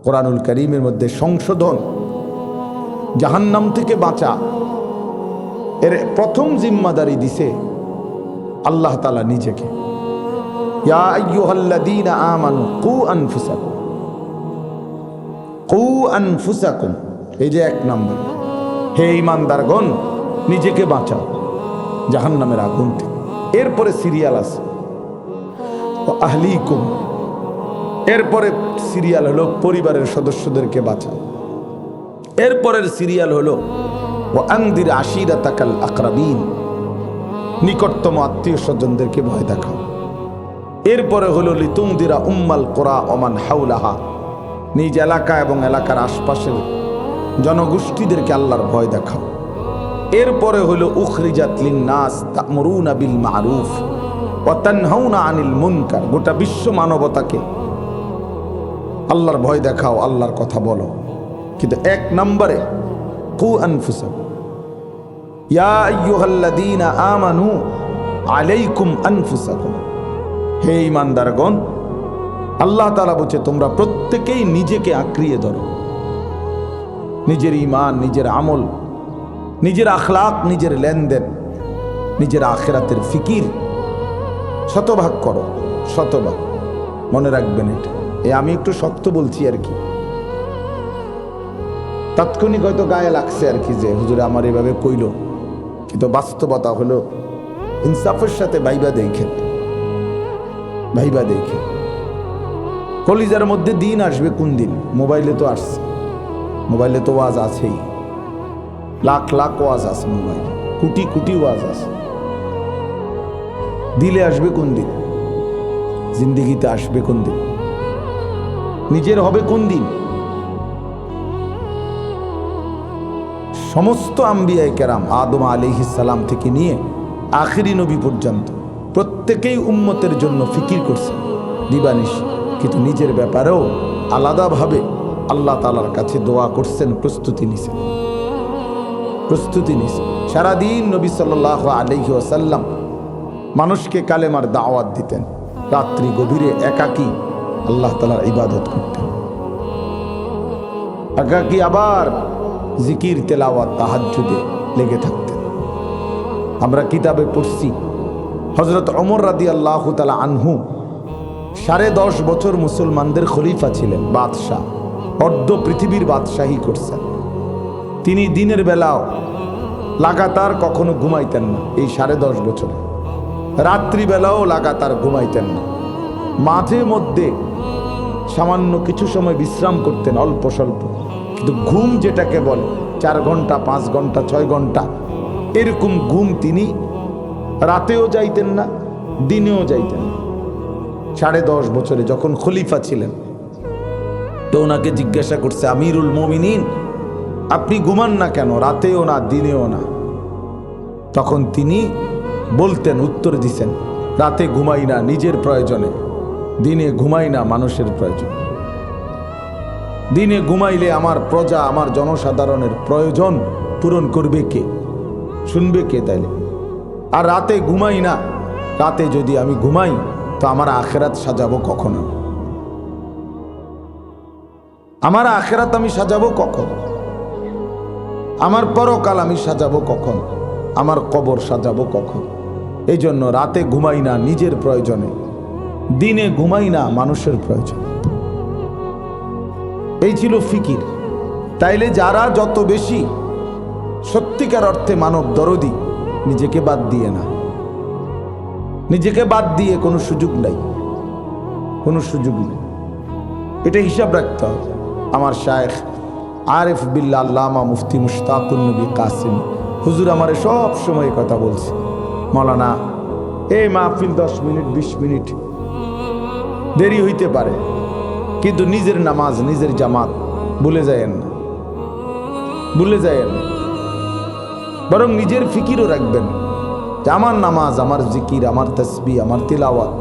কোরআনুল কারীমের মধ্যে সংশোধন, জাহান্নাম থেকে বাঁচা, এর প্রথম জিম্মাদারি দিছে আল্লাহ তাআলা নিজেকে। ইয়া আইয়ুহাল্লাযীনা আমানু কু আনফুসাকুম, কু আনফুসাকুম, এই যে 1 নম্বর, হে ঈমানদারগণ নিজেকে বাঁচাও জাহান্নামের আগুন থেকে। এরপরে সিরিয়াল আছে আহলিকুম, এরপরে সিরিয়াল হলো পরিবারের সদস্যদেরকে বাঁচাও। এরপরের সিরিয়াল হলো ওয়ানদির আশিরাতাকাল আকরাবিন, নিকটতম আত্মীয় স্বজনদেরকে ভয় দেখাও। এরপরে হলো লিতুনদিরা উম্মাল কুরা ওমান হাওলাহা, নিজ এলাকা এবং এলাকার আশপাশের জনগোষ্ঠীদেরকে আল্লাহর ভয় দেখাও। এরপরে হলো উখরিজাত লিন্নাস তা'মুরুনা বিল মা'রুফ ওয়া তানহাউনা আনিল মুনকার, গোটা বিশ্ব মানবতাকে আল্লাহর ভয় দেখাও, আল্লাহর কথা বলো। কিন্তু 1 নম্বরে কু আনফুসাকুম, ইয়া আইয়ুহাল্লাযীনা আমানু আলাইকুম আনফুসাকুম, হে ঈমানদারগণ আল্লাহ তাআলা বলছে তোমরা প্রত্যেকেই নিজেকে আঁকড়িয়ে ধরো, নিজের ঈমান, নিজের আমল, নিজের আখলাক, নিজের লেনদেন, নিজের আখিরাতের ফিকির শতভাগ করো, শতভাগ। মনে রাখবেন এটা, আমি একটু শক্ত বলছি আর কি, তাৎক্ষণিক হয়তো গায়ে লাগছে আর কি যে হুজুর আমার এভাবে কইল, কিন্তু বাস্তবতা হলো ইনসাফের সাথে ভাইবা দেখেন, ভাইবা দেখেন কলিজার মধ্যে দিন আসবে কোন দিন? মোবাইলে তো আসছে, মোবাইলে তো ওয়াজ আছেই, লাখ লাখ ওয়াজ আছে মোবাইলে, কোটি কোটি ওয়াজ আছে। দিলে আসবে কোন দিন? জিন্দেগিতে আসবে কোন দিন? নিজের হবে কোন দিন? সমস্ত আম্বিয়ায়ে কেরাম আদম আলাইহিস সালাম থেকে নিয়ে আখিরি নবী পর্যন্ত প্রত্যেকেই উম্মতের জন্য ফিকির করছে দিবানিশি, কিন্তু নিজের ব্যাপারেও আলাদাভাবে আল্লাহ তাআলার কাছে দোয়া করছেন, প্রস্তুতি নিছেন, প্রস্তুতি নিছেন। সারাদিন নবী সাল্লাল্লাহু আলাইহি ওয়াসাল্লাম মানুষকে কালেমার দাওয়াত দিতেন, রাত্রি গভীরে একাকী আল্লাহ তাআলার ইবাদত করতেন, একাকী আবার জিকির, তেলাওয়াত, তাহাজ্জুদে লেগে থাকতেন। আমরা কিতাবে পড়ছি হযরত ওমর রাদিয়াল্লাহু তাআলা আনহু 10.5 বছর মুসলমানদের খলিফা ছিলেন, বাদশাহ, অর্ধ পৃথিবীর বাদশাহী করছেন। তিনি দিনের বেলাও লাগাতার কখনো ঘুমাইতেন না, এই 10.5 বছরে রাত্রিবেলাও লাগাতার ঘুমাইতেন না, মাঝে মধ্যে সামান্য কিছু সময় বিশ্রাম করতেন, অল্প স্বল্প, কিন্তু ঘুম যেটাকে বলে 4 ঘন্টা 5 ঘন্টা 6 ঘন্টা এরকম ঘুম তিনি রাতেও যাইতেন না, দিনেও যাইতেন না। 10.5 বছরে যখন খলিফা ছিলেন তো ওনাকে জিজ্ঞাসা করছে, আমিরুল মুমিনিন আপনি ঘুমান না কেন, রাতেও না দিনেও না? তখন তিনি বলতেন, উত্তর দিছেন, রাতে ঘুমাই না নিজের প্রয়োজনে, দিনে ঘুমাই না মানুষের প্রয়োজন। দিনে ঘুমাইলে আমার প্রজা, আমার জনসাধারণের প্রয়োজন পূরণ করবে কে, শুনবে কে তাইলে? আর রাতে ঘুমাই না, রাতে যদি আমি ঘুমাই তো আমার আখিরাত সাজাবো কখন? আমার আখিরাত আমি সাজাবো কখন? আমার পরকাল আমি সাজাবো কখন? আমার কবর সাজাবো কখন? এই জন্য রাতে ঘুমাই না নিজের প্রয়োজনে, দিনে ঘুমাই না মানুষের প্রয়োজনে। এই ছিল ফিকির। তাইলে যারা যত বেশি সত্যিকার অর্থে মানব দরদি, নিজেকে বাদ দিয়ে না, নিজেকে বাদ দিয়ে কোনো সুযোগ নাই, কোনো সুযোগ নেই। এটা হিসাব রাখতে হবে। আমার শায়েখ আরিফ বিল্লাহ আল্লামা মুফতি মুশতাকুন নবী কাসিম হুজুর আমারে সব সময় কথা বলছে, মৌলানা এই মাহফিল 10 মিনিট 20 মিনিট দেরি হইতে পারে, কিন্তু নিজের নামাজ, নিজের জামাত ভুলে যায়েন না, ভুলে যায়েন না, বরং নিজের ফিকিরও রাখবেন যে আমার নামাজ, আমার জিকির, আমার তাসবিহ, আমার তিলাওয়াত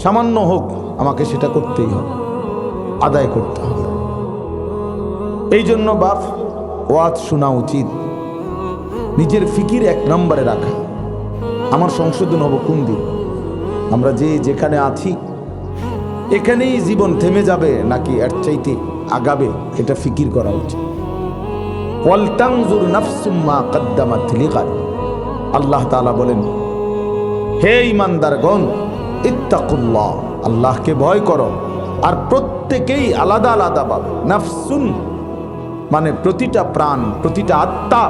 সামান্য হোক আমাকে সেটা করতেই হবে, আদায় করতে হবে। এই জন্য বাপ ওয়াজ শোনা উচিত, নিজের ফিকির 1 নম্বরে রাখা। আমার সংশোধন হবো কোন দিন? আমরা যেখানে আছি এখানেই জীবন থেমে যাবে নাকি এর চাইতে আগাবে, এটা ফিকির করা উচিত। ওয়ালতানজুর নাফসুম মা কদ্দামাত লিগাদ, আল্লাহ তাআলা বলেন, হে ঈমানদারগণ, ইত্তাকুল্লাহ, আল্লাহকে ভয় করো। আর প্রত্যেকেই আলাদা আলাদা ভাবে, নাফসুন মানে প্রতিটা প্রাণ, প্রতিটা আত্মা,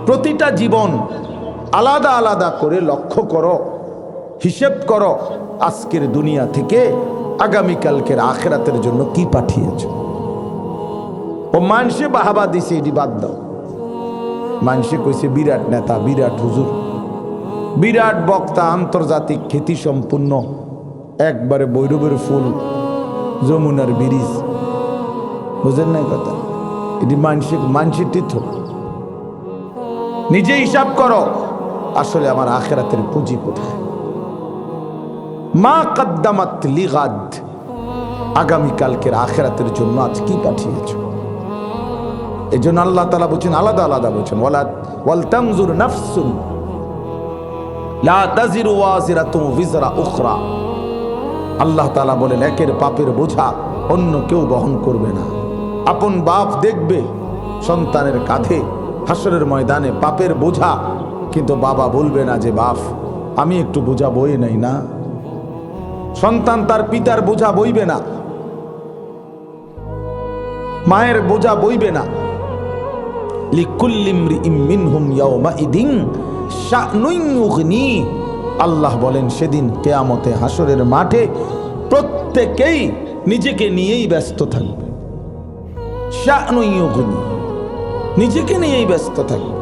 প্রতিটা জীবন আলাদা আলাদা করে লক্ষ্য করো, হিসেব করো, আজকের দুনিয়া থেকে আগামীকালকের আখিরাতের জন্য কি পাঠিয়েছ। ও মানুষে বাহাবা দিছে, এটি বাদ দাও। মানুষে কইছে বিরাট নেতা, বিরাট হুজুর, বিরাট বক্তা, আন্তর্জাতিক খ্যাতি সম্পূর্ণ, একবারে বৈরবের ফুল, যমুনার ব্রিজ। বুঝেন না কথা? এটি মানুষের তীর্থ। নিজে হিসাব করো, আসলে আমার আখিরাতের পুঁজি কোথায়। মা কদ্দামাত লিগাদ, আগামীকালকের আখিরাতের জন্য আজ কি পাঠিয়েছ। এই জন্য আল্লাহ তাআলা বলছেন, আলাদা আলাদা বলছেন, ওয়ালতানজুর নাফসুন লা তাজিরু ওয়াজিরাতুন বিজরা উখরা। আল্লাহ তাআলা বলেন, একের পাপের বোঝা অন্য কেউ বহন করবে না। আপন বাপ দেখবে সন্তানের কাঁধে হাসরের ময়দানে পাপের বোঝা, কিন্তু বাবা বলবে না যে বাপ আমি একটু বোঝা বয়ে নেই না। সন্তান তার পিতার বোঝা বইবে না, মায়ের বোঝা বইবে না। লিকুল্লি ইমরিইম মিনহুম ইয়াওমাইদিন শা'নুন ইউগনি, আল্লাহ বলেন সেদিন কিয়ামতে হাসরের মাঠে প্রত্যেকেই নিজেকে নিয়েই ব্যস্ত থাকবে। শা'নুন ইউগনি, নিজেকে নিয়েই ব্যস্ত থাকবে।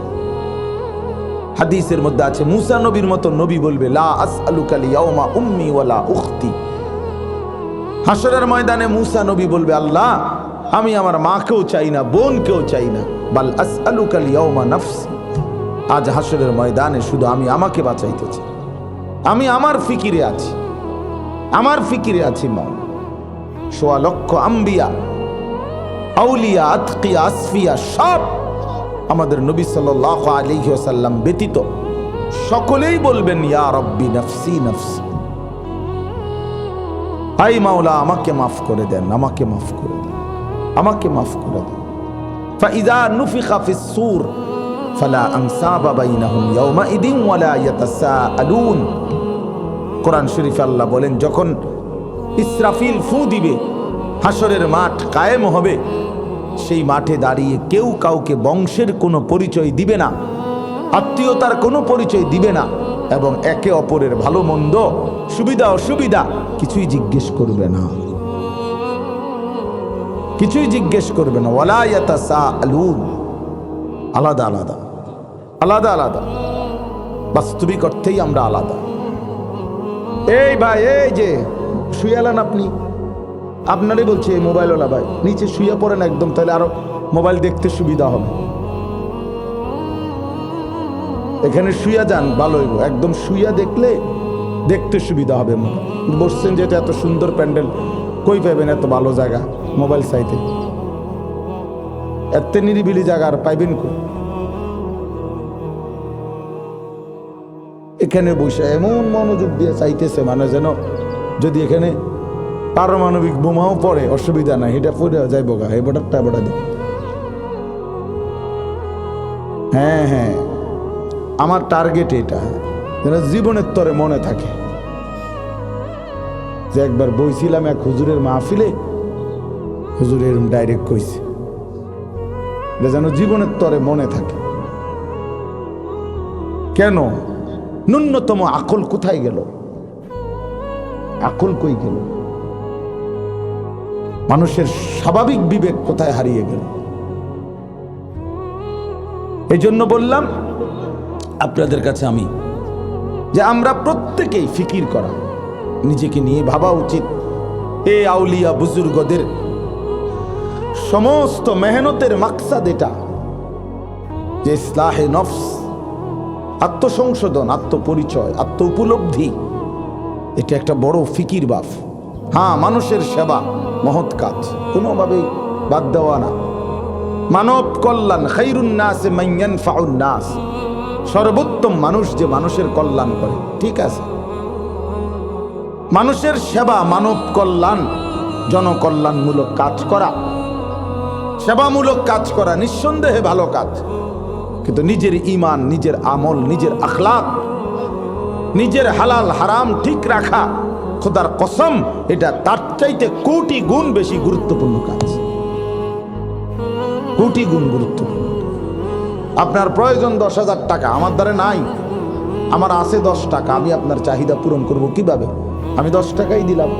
হাদিসের মধ্যে আছে, মুসা নবীর মতো নবী বলবে, লা আসআলুকা লিয়াউমা উম্মি ওয়ালা উখতি। হাসরের ময়দানে মুসা নবী বলবে, আল্লাহ আমি আমার মাকেও চাই না, বোনকেও চাই না, বাল আসআলুকা লিয়াউমা নাফসি। আজ হাসরের ময়দানে শুধু আমি আমাকে বাঁচাইতে চাই। আমি আমার ফিকিরে আছি, আমার ফিকিরে আছি। মা সোয়া লক্ষ আম্বিয়া, আউলিয়া, আতকিয়া, আসফিয়া সব আমাদের নবী সাল্লাল্লাহু আলাইহি ওয়াসাল্লাম ব্যতীত সকলেই বলবেন, ইয়া রব্বি নাফসি নাফসি, আই মাওলা আমাকে মাফ করে দেন, আমাকে মাফ করে দেন, আমাকে মাফ করে দেন। ফাইযা নুফিখা ফিস সূর ফালা আনসাবা বাইনাহুম ইয়াওমাইদিন ওয়ালা ইয়াতাসাআলুন। কোরআন শরীফে আল্লাহ বলেন, যখন ইসরাফিল ফু দিবে, হাসরের মাঠ কায়েম হবে, সেই মাঠে দাঁড়িয়ে কেউ কাউকে বংশের কোনো পরিচয় দিবে না, আত্মীয়তার কোনো পরিচয় দিবে না, এবং একে অপরের ভালো মন্দ, সুবিধা অসুবিধা কিছুই জিজ্ঞেস করবে না, কিছুই জিজ্ঞেস করবে না। ওয়ালা ইয়াতাসাআলুন, আলাদা আলাদা, আলাদা আলাদা। বাস্তবিক অর্থেই আমরা আলাদা। এই ভাই, এই যে শুয়ালেন আপনি, আপনারই বলছে এই মোবাইলওয়ালা ভাই, নিচে শুয়ে পড়েন একদম, তাহলে আরো মোবাইল দেখতে সুবিধা হবে। এখানে শুয়া যান, ভালো হইব, একদম শুয়া দেখলে দেখতে সুবিধা হবে। বসছেন যেটা এত সুন্দর প্যান্ডেল, কই পাইবেন এত ভালো জায়গা মোবাইল চাইতে? এত নিরিবিলি জায়গা আর পাইবেন কই? এখানে বসে এমন মনোযোগ দিয়ে চাইতেছে, মানে যেন যদি এখানে পারমাণবিক বোমাও পড়ে অসুবিধা নাই, এটা পড়ে যাইব গা, এই বটারটা বটা দিই। হ্যাঁ হ্যাঁ, আমার টার্গেট এটা, যেন জীবনের তরে মনে থাকে যে একবার বইছিলাম এক হুজুরের মাহফিলে, হুজুর এরকম ডাইরেক্ট কইছে, এটা যেন জীবনের তরে মনে থাকে। কেন? ন্যূনতম আকল কোথায় গেল? আকল কই গেল? মানুষের স্বাভাবিক বিবেক কোথায় হারিয়ে গেল? এই জন্য বললাম আপনাদের কাছে আমি, যে আমরা প্রত্যেকেই ফিকির করা, নিজেকে নিয়ে ভাবা উচিত। এই আউলিয়া বুজুর্গদের সমস্ত মেহনতের মাকসাদ এটা, যে ইসলাহে নফস, আত্মসংশোধন, আত্মপরিচয়, আত্ম উপলব্ধি, এটা একটা বড় ফিকির বাফ। হ্যাঁ, মানুষের সেবা মহৎ কাজ, কোনোভাবেই বাদ দেওয়া না। মানব কল্যাণ, খায়রুন নাস মান ইয়ানফাউন নাস, সর্বোত্তম মানুষ যে মানুষের কল্যাণ করে, ঠিক আছে। মানুষের সেবা, মানব কল্যাণ, জনকল্যাণমূলক কাজ করা, সেবামূলক কাজ করা নিঃসন্দেহে ভালো কাজ, কিন্তু নিজের ঈমান, নিজের আমল, নিজের আখলাক, নিজের হালাল হারাম ঠিক রাখা, খোদার কসম এটা তার চাইতে কোটি গুণ বেশি গুরুত্বপূর্ণ কাজ, কোটি গুণ গুরুত্বপূর্ণ। আপনার প্রয়োজন 10,000 টাকা, আমার দ্বারা নাই, আমার আছে 10 টাকা, আমি আপনার চাহিদা পূরণ করব কিভাবে? আমি 10 টাকাই দিলাম।